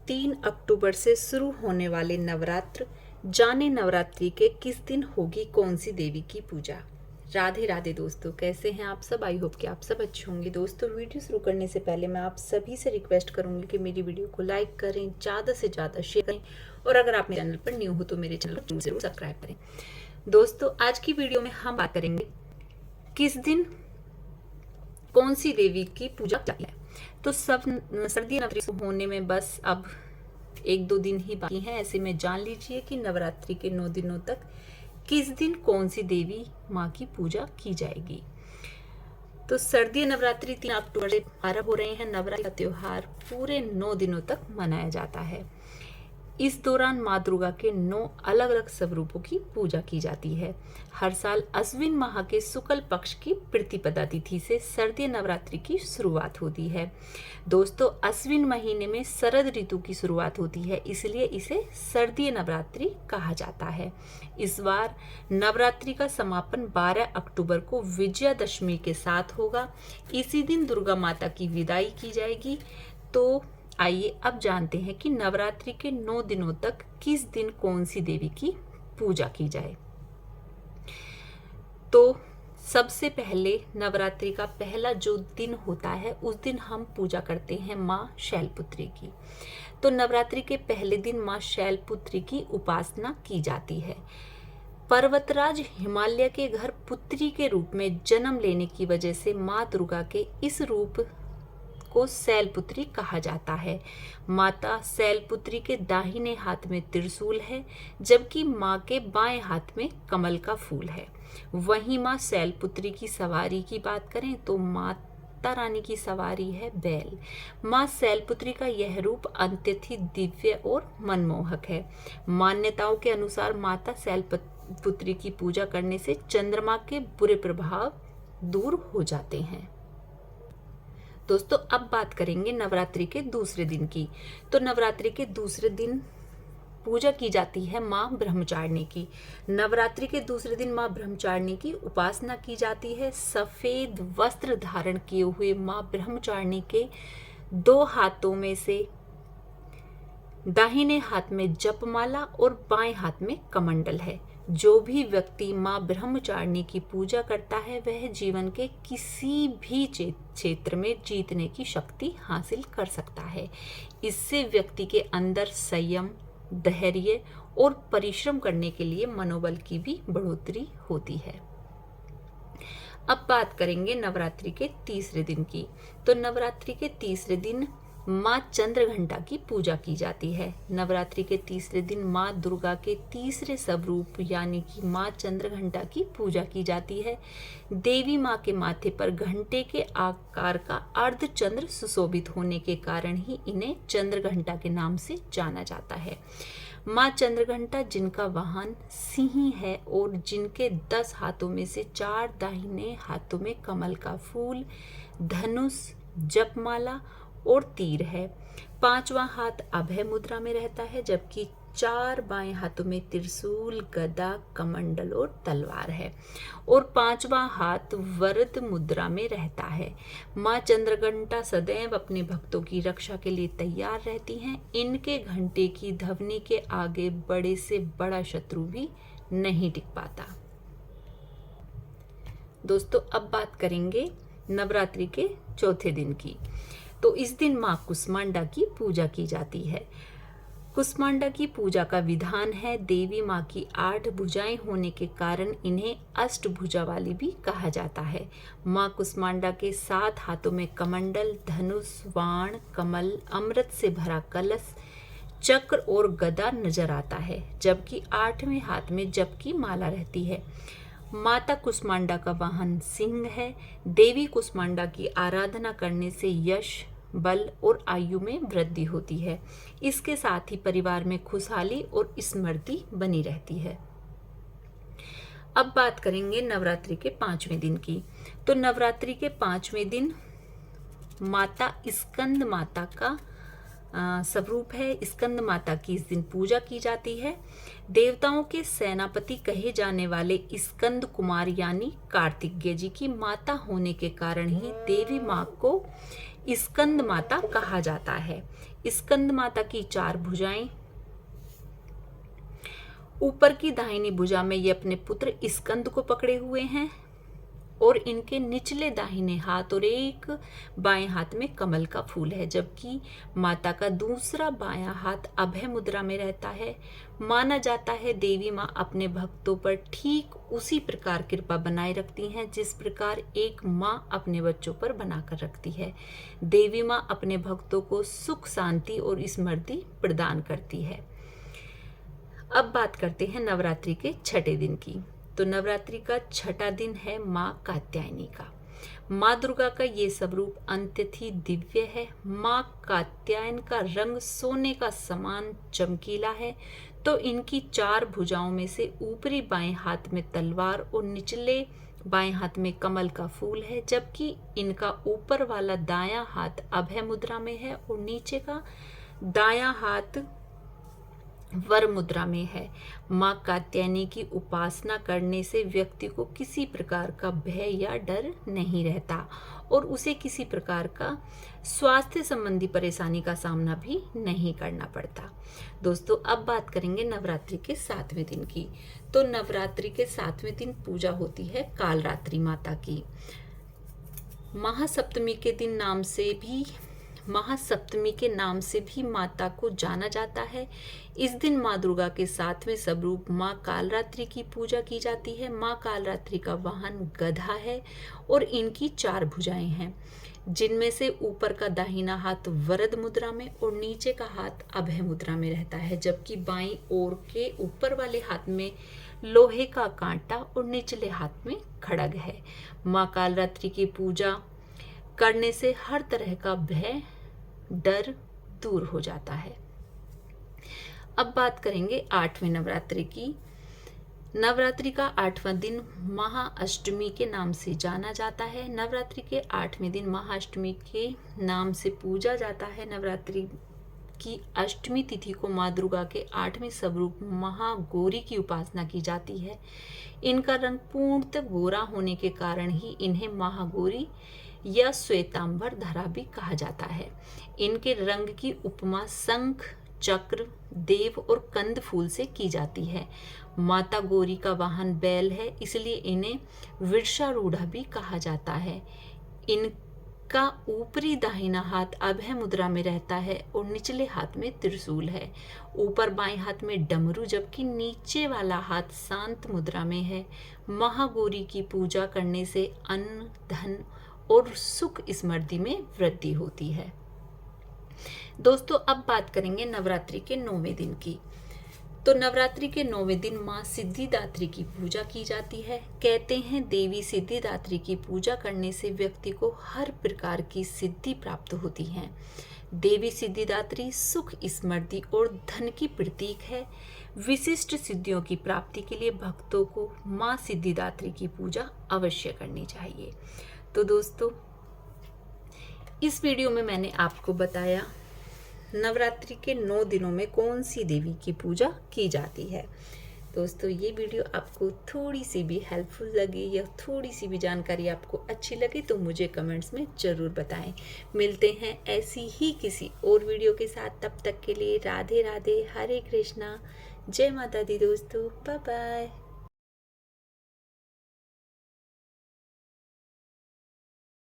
3 अक्टूबर से शुरू होने वाले नवरात्र, जाने नवरात्रि के किस दिन होगी कौन सी देवी की पूजा। राधे राधे दोस्तों, कैसे हैं आप सब। आई होप कि आप सब अच्छे होंगे। दोस्तों, वीडियो शुरू करने से पहले मैं आप सभी से रिक्वेस्ट करूंगी कि मेरी वीडियो को लाइक करें, ज़्यादा से ज़्यादा शेयर करें और अगर आप मेरे चैनल पर न्यू हो तो मेरे चैनल को जरूर सब्सक्राइब करें। दोस्तों, आज की वीडियो में हम बात करेंगे किस दिन कौन सी देवी की पूजा की है। तो सब सर्दी नवरात्रि होने में बस अब 1-2 दिन ही बाकी हैं। ऐसे में जान लीजिए कि नवरात्रि के 9 दिनों तक किस दिन कौन सी देवी माँ की पूजा की जाएगी। तो सर्दी नवरात्रि 3 अक्टूबर से आरंभ हो रहे हैं। नवरात्रि का त्योहार पूरे 9 दिनों तक मनाया जाता है। इस दौरान माँ दुर्गा के 9 अलग अलग स्वरूपों की पूजा की जाती है। हर साल अश्विन माह के शुक्ल पक्ष की प्रतिपदा तिथि से सर्दी नवरात्रि की शुरुआत होती है। दोस्तों, अश्विन महीने में शरद ऋतु की शुरुआत होती है, इसलिए इसे सर्दी नवरात्रि कहा जाता है। इस बार नवरात्रि का समापन 12 अक्टूबर को विजयादशमी के साथ होगा। इसी दिन दुर्गा माता की विदाई की जाएगी। तो आइए अब जानते हैं कि नवरात्रि के 9 दिनों तक किस दिन कौन सी देवी की पूजा की जाए। तो सबसे पहले नवरात्रि का पहला जो दिन होता है उस दिन हम पूजा करते हैं माँ शैलपुत्री की। तो नवरात्रि के पहले दिन माँ शैलपुत्री की उपासना की जाती है। पर्वतराज हिमालय के घर पुत्री के रूप में जन्म लेने की वजह से माँ दुर्गा के इस रूप को शैलपुत्री कहा जाता है। माता शैलपुत्री के दाहिने हाथ में त्रिशूल है, जबकि माँ के बाएं हाथ में कमल का फूल है। वहीं माँ शैलपुत्री की सवारी की बात करें तो माता रानी की सवारी है बैल। माँ शैलपुत्री का यह रूप अत्यंत दिव्य और मनमोहक है। मान्यताओं के अनुसार माता शैलपुत्री की पूजा करने से चंद्रमा के बुरे प्रभाव दूर हो जाते हैं। दोस्तों, अब बात करेंगे नवरात्रि के दूसरे दिन की। तो नवरात्रि के दूसरे दिन पूजा की जाती है माँ ब्रह्मचारिणी की। नवरात्रि के दूसरे दिन माँ ब्रह्मचारिणी की उपासना की जाती है। सफेद वस्त्र धारण किए हुए माँ ब्रह्मचारिणी के 2 हाथों में से दाहिने हाथ में जपमाला और बाएं हाथ में कमंडल है। जो भी व्यक्ति माँ ब्रह्मचारिणी की पूजा करता है वह जीवन के किसी भी क्षेत्र में जीतने की शक्ति हासिल कर सकता है। इससे व्यक्ति के अंदर संयम, धैर्य और परिश्रम करने के लिए मनोबल की भी बढ़ोतरी होती है। अब बात करेंगे नवरात्रि के तीसरे दिन की। तो नवरात्रि के तीसरे दिन माँ चंद्रघंटा की पूजा की जाती है। नवरात्रि के तीसरे दिन माँ दुर्गा के तीसरे स्वरूप यानी कि माँ चंद्रघंटा की पूजा की जाती है। देवी माँ के माथे पर घंटे के आकार का अर्धचंद्र सुशोभित होने के कारण ही इन्हें चंद्रघंटा के नाम से जाना जाता है। माँ चंद्रघंटा जिनका वाहन सिंह है और जिनके 10 हाथों में से 4 दाहिने हाथों में कमल का फूल, धनुष, जपमाला और तीर है। 5वां हाथ अभय मुद्रा में रहता है, जबकि 4 बाएं हाथों में त्रिशूल, गदा, कमंडल और तलवार है और 5वां हाथ वरद मुद्रा में रहता है। माँ चंद्रघंटा सदैव अपने भक्तों की रक्षा के लिए तैयार रहती हैं। इनके घंटे की ध्वनि के आगे बड़े से बड़ा शत्रु भी नहीं टिक पाता। दोस्तों, अब बात करेंगे नवरात्रि के चौथे दिन की। तो इस दिन माँ कुष्मांडा की पूजा की जाती है। कुष्मांडा की पूजा का विधान है। देवी माँ की 8 भुजाएं होने के कारण इन्हें अष्टभुजा वाली भी कहा जाता है। माँ कुष्मांडा के 7 हाथों में कमंडल, धनुष, बाण, कमल, अमृत से भरा कलश, चक्र और गदा नजर आता है, जबकि 8वें हाथ में जप की माला रहती है। माता कुष्मांडा का वाहन सिंह है। देवी कुष्मांडा की आराधना करने से यश, बल और आयु में वृद्धि होती है। इसके साथ ही परिवार में खुशहाली और स्मृति बनी रहती है। अब बात करेंगे नवरात्रि के 5वें दिन की। तो नवरात्रि के 5वें दिन माता स्कंद माता का स्वरूप है। स्कंद माता की इस दिन पूजा की जाती है। देवताओं के सेनापति कहे जाने वाले स्कंद कुमार यानी कार्तिकेय जी की माता होने के कारण ही देवी माँ को स्कंद माता कहा जाता है। स्कंद माता की 4 भुजाएं, ऊपर की दाहिनी भुजा में ये अपने पुत्र स्कंद को पकड़े हुए हैं और इनके निचले दाहिने हाथ और एक बाएं हाथ में कमल का फूल है, जबकि माता का दूसरा बायां हाथ अभय मुद्रा में रहता है। माना जाता है देवी माँ अपने भक्तों पर ठीक उसी प्रकार कृपा बनाए रखती हैं जिस प्रकार एक माँ अपने बच्चों पर बनाकर रखती है। देवी माँ अपने भक्तों को सुख, शांति और समृद्धि प्रदान करती है। अब बात करते हैं नवरात्रि के छठे दिन की। तो नवरात्रि का छठा दिन है माँ कात्यायनी का। माँ दुर्गा का ये स्वरूप अत्यंत दिव्य है। माँ कात्यायन का रंग सोने का समान चमकीला है। तो इनकी 4 भुजाओं में से ऊपरी बाएं हाथ में तलवार और निचले बाएं हाथ में कमल का फूल है, जबकि इनका ऊपर वाला दायां हाथ अभय मुद्रा में है और नीचे का दायां हाथ वर मुद्रा में है। माँ कात्यायनी की उपासना करने से व्यक्ति को किसी प्रकार का भय या डर नहीं रहता और उसे किसी प्रकार का स्वास्थ्य संबंधी परेशानी का सामना भी नहीं करना पड़ता। दोस्तों, अब बात करेंगे नवरात्रि के 7वें दिन की। तो नवरात्रि के 7वें दिन पूजा होती है कालरात्रि माता की। महासप्तमी के नाम से भी माता को जाना जाता है। इस दिन माँ दुर्गा के 7वें स्वरूप माँ कालरात्रि की पूजा की जाती है। माँ कालरात्रि का वाहन गधा है और इनकी 4 भुजाएं हैं, जिनमें से ऊपर का दाहिना हाथ वरद मुद्रा में और नीचे का हाथ अभय मुद्रा में रहता है, जबकि बाईं ओर के ऊपर वाले हाथ में लोहे का कांटा और निचले हाथ में खड्ग है। माँ कालरात्रि की पूजा करने से हर तरह का भय, डर दूर हो जाता है। अब बात करेंगे 8वें नवरात्रि की। नवरात्रि का 8वां दिन महाअष्टमी के नाम से जाना जाता है। नवरात्रि के 8वें दिन महाअष्टमी के नाम से पूजा जाता है। नवरात्रि की अष्टमी तिथि को माँ दुर्गा के 8वें स्वरूप महागौरी की उपासना की जाती है। इनका रंग पूर्णतः गोरा होने के कारण ही इन्हें महागौरी या श्वेतांबर धरा भी कहा जाता है। इनके रंग की उपमा शंख, चक्र, देव और कंद फूल से की जाती है। माता गौरी का वाहन बैल है, इसलिए इन्हें वृषारूढ़ा भी कहा जाता है। इनका ऊपरी दाहिना हाथ अभय मुद्रा में रहता है और निचले हाथ में त्रिशूल है। ऊपर बाएं हाथ में डमरू, जबकि नीचे वाला हाथ शांत मुद्रा में है। महागौरी की पूजा करने से अन्न, धन और सुख, समृद्धि में वृद्धि होती है। दोस्तों, अब बात करेंगे नवरात्रि के 9वें दिन की। तो नवरात्रि के 9वें दिन माँ सिद्धिदात्री की पूजा की जाती है। कहते हैं देवी सिद्धिदात्री की पूजा करने से व्यक्ति को हर प्रकार की सिद्धि प्राप्त होती है। देवी सिद्धिदात्री सुख, समृद्धि और धन की प्रतीक है। विशिष्ट सिद्धियों की प्राप्ति के लिए भक्तों को माँ सिद्धिदात्री की पूजा अवश्य करनी चाहिए। तो दोस्तों, इस वीडियो में मैंने आपको बताया नवरात्रि के 9 दिनों में कौन सी देवी की पूजा की जाती है। दोस्तों, ये वीडियो आपको थोड़ी सी भी हेल्पफुल लगी या थोड़ी सी भी जानकारी आपको अच्छी लगी तो मुझे कमेंट्स में ज़रूर बताएं। मिलते हैं ऐसी ही किसी और वीडियो के साथ। तब तक के लिए राधे राधे, हरे कृष्णा, जय माता दी दोस्तों, बाय बाय।